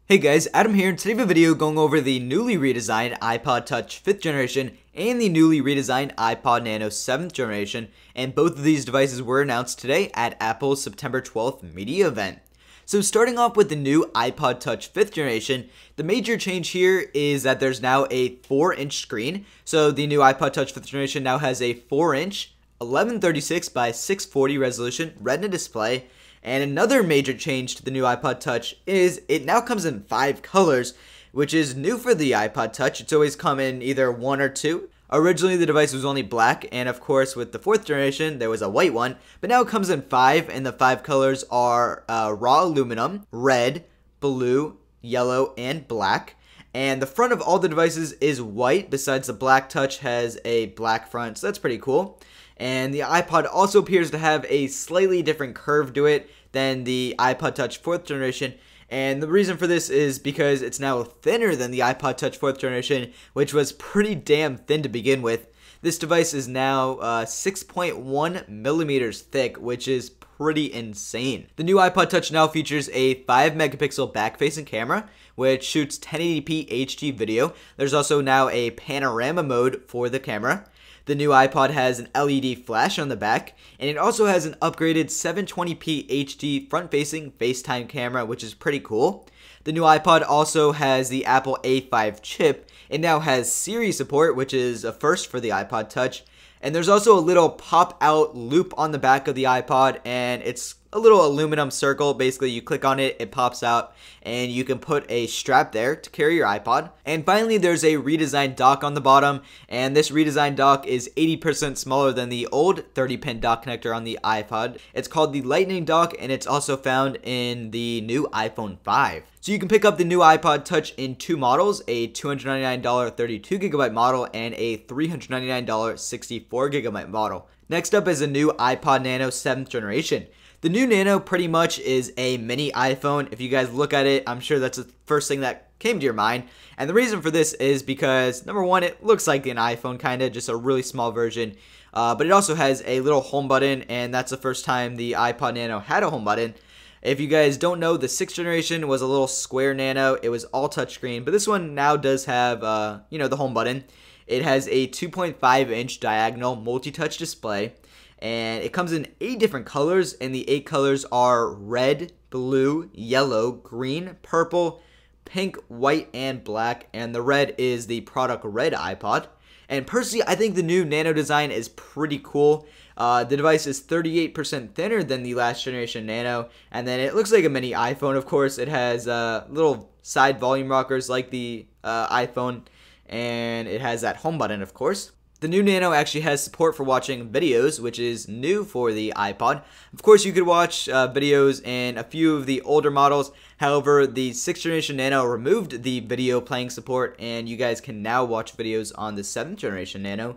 Hey guys, Adam here, and today we have a video going over the newly redesigned iPod Touch 5th generation and the newly redesigned iPod Nano 7th generation, and both of these devices were announced today at Apple's September 12th media event. So starting off with the new iPod Touch 5th generation, the major change here is that there's now a 4-inch screen. So the new iPod Touch 5th generation now has a 4-inch 1136 by 640 resolution Retina display. And another major change to the new iPod Touch is it now comes in 5 colors, which is new for the iPod Touch. It's always come in either 1 or 2. Originally, the device was only black, and of course, with the 4th generation, there was a white one. But now it comes in 5, and the 5 colors are raw aluminum, red, blue, yellow, and black. And the front of all the devices is white, besides the black touch has a black front, so that's pretty cool. And the iPod also appears to have a slightly different curve to it than the iPod Touch 4th generation. And the reason for this is because it's now thinner than the iPod Touch 4th generation, which was pretty damn thin to begin with. This device is now 6.1 millimeters thick, which is pretty insane. The new iPod Touch now features a 5 megapixel back-facing camera, which shoots 1080p HD video. There's also now a panorama mode for the camera. The new iPod has an LED flash on the back, and it also has an upgraded 720p HD front-facing FaceTime camera, which is pretty cool. The new iPod also has the Apple A5 chip. It now has Siri support, which is a first for the iPod Touch. And there's also a little pop-out loop on the back of the iPod, and it's a little aluminum circle. Basically, you click on it, it pops out, and you can put a strap there to carry your iPod. And finally, there's a redesigned dock on the bottom, and this redesigned dock is 80% smaller than the old 30-pin dock connector on the iPod. It's called the Lightning dock, and it's also found in the new iPhone 5. So you can pick up the new iPod Touch in 2 models, a $299 32GB model and a $399 64GB model. Next up is a new iPod Nano 7th generation. The new Nano pretty much is a mini iPhone. If you guys look at it, I'm sure that's the first thing that came to your mind. And the reason for this is because, number one, it looks like an iPhone kinda, just a really small version. But it also has a little home button, and that's the first time the iPod Nano had a home button. If you guys don't know, the 6th generation was a little square Nano. It was all touchscreen, but this one now does have, the home button. It has a 2.5-inch diagonal multi-touch display, and it comes in 8 different colors, and the 8 colors are red, blue, yellow, green, purple, pink, white, and black, and the red is the product red iPod. And personally, I think the new Nano design is pretty cool. The device is 38% thinner than the last generation Nano, and then it looks like a mini iPhone. Of course, it has little side volume rockers like the iPhone, and it has that home button, of course. The new Nano actually has support for watching videos, which is new for the iPod. Of course, you could watch videos in a few of the older models. However, the 6th generation Nano removed the video playing support, and you guys can now watch videos on the 7th generation Nano.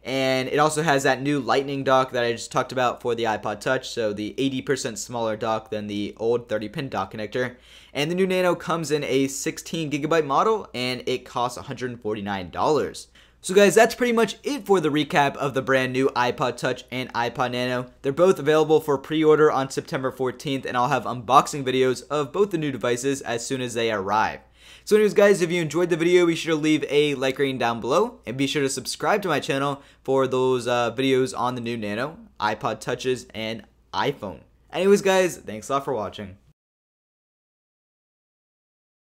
And it also has that new Lightning dock that I just talked about for the iPod Touch, so the 80% smaller dock than the old 30-pin dock connector. And the new Nano comes in a 16GB model, and it costs $149. So guys, that's pretty much it for the recap of the brand new iPod Touch and iPod Nano. They're both available for pre-order on September 14th, and I'll have unboxing videos of both the new devices as soon as they arrive. So anyways guys, if you enjoyed the video, be sure to leave a like rating down below, and be sure to subscribe to my channel for those videos on the new Nano, iPod Touches, and iPhone. Anyways guys, thanks a lot for watching.